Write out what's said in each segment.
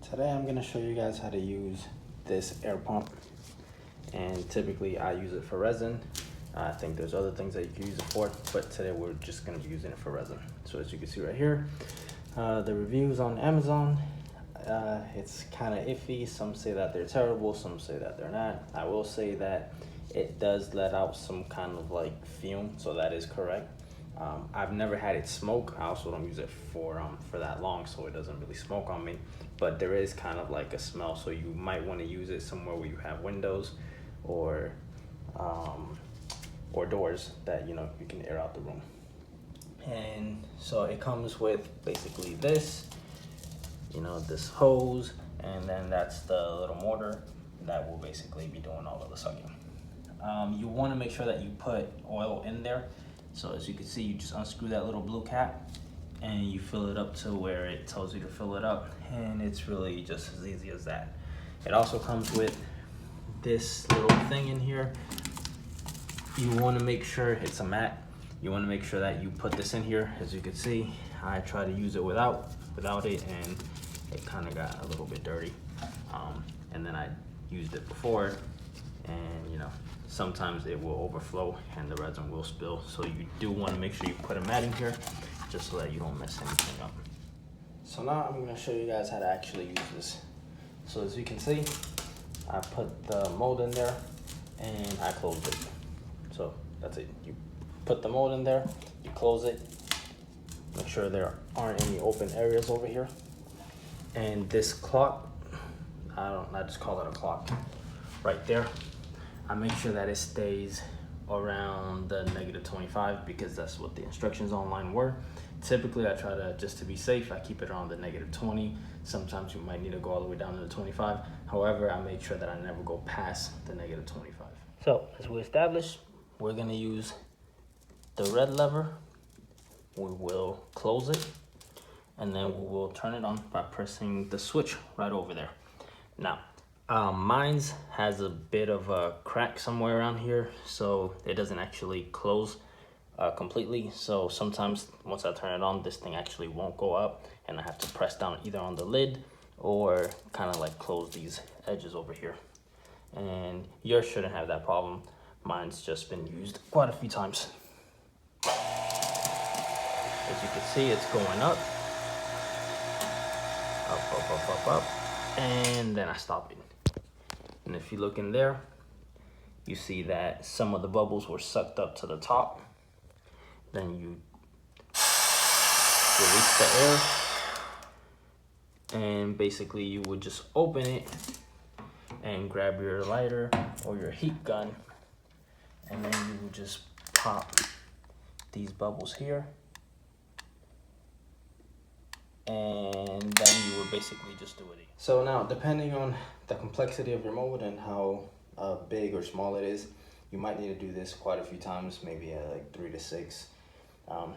Today I'm going to show you guys how to use this air pump, and typically I use it for resin. I think there's other things that you can use it for, but today we're just going to be using it for resin. So as you can see right here, the reviews on Amazon, it's kind of iffy. Some say that they're terrible, some say that they're not. I will say that it does let out some kind of like fume, so that is correct. I've never had it smoke. I also don't use it for that long, so it doesn't really smoke on me. But there is kind of like a smell, so you might want to use it somewhere where you have windows or doors that you can air out the room. And so it comes with basically this, this hose, and then that's the little motor that will basically be doing all of the sucking. You want to make sure that you put oil in there. So as you can see, you just unscrew that little blue cap and you fill it up to where it tells you to fill it up, and it's really just as easy as that. It also comes with this little thing in here. You want to make sure it's a mat. You want to make sure that you put this in here. As you can see, I try to use it without it, and it kind of got a little bit dirty. And then I used it before, and sometimes it will overflow and the resin will spill. So you do want to make sure you put a mat in here just so that you don't mess anything up. So now I'm going to show you guys how to actually use this. So as you can see, I put the mold in there and I closed it. So that's it. You put the mold in there, you close it, make sure there aren't any open areas over here. And this clock, I just call it a clock right there. I make sure that it stays around the -25 because that's what the instructions online were. Typically, I try to, just to be safe, I keep it around the -20. Sometimes you might need to go all the way down to the 25. However, I make sure that I never go past the -25. So as we established, we're gonna use the red lever. We will close it, and then we will turn it on by pressing the switch right over there. Now, mine's has a bit of a crack somewhere around here, so it doesn't actually close completely. So sometimes once I turn it on, this thing actually won't go up, and I have to press down either on the lid or kind of like close these edges over here. And yours shouldn't have that problem. Mine's just been used quite a few times. As you can see, it's going up, up, and then I stop it. And if you look in there, you see that some of the bubbles were sucked up to the top. Then you release the air, and basically you would just open it and grab your lighter or your heat gun, and then you would just pop these bubbles here, and then you would basically just do it. So now, depending on the complexity of your mold and how big or small it is, you might need to do this quite a few times, maybe like 3 to 6.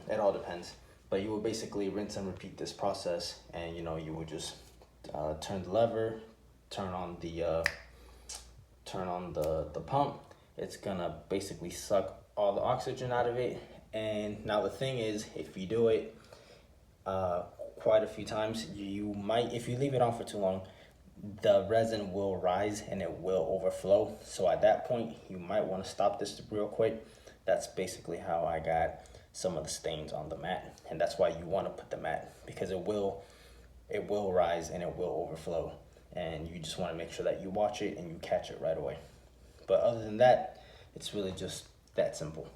It all depends. But you will basically rinse and repeat this process, and you will just turn the lever, turn on the pump. It's gonna basically suck all the oxygen out of it. And now the thing is, if you do it quite a few times, you might, if you leave it on for too long, the resin will rise and it will overflow. So at that point, you might want to stop this real quick. That's basically how I got some of the stains on the mat, and that's why you want to put the mat, because it will rise and it will overflow, and you just want to make sure that you watch it and you catch it right away. But other than that, it's really just that simple.